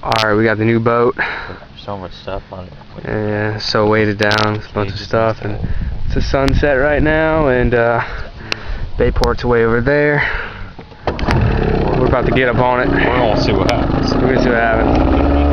Alright, we got the new boat. So much stuff on it. Yeah, so weighted down, a bunch of stuff, and it's a sunset right now, and Bayport's way over there. We're about to get up on it. We're gonna see what happens. We're gonna see what happens.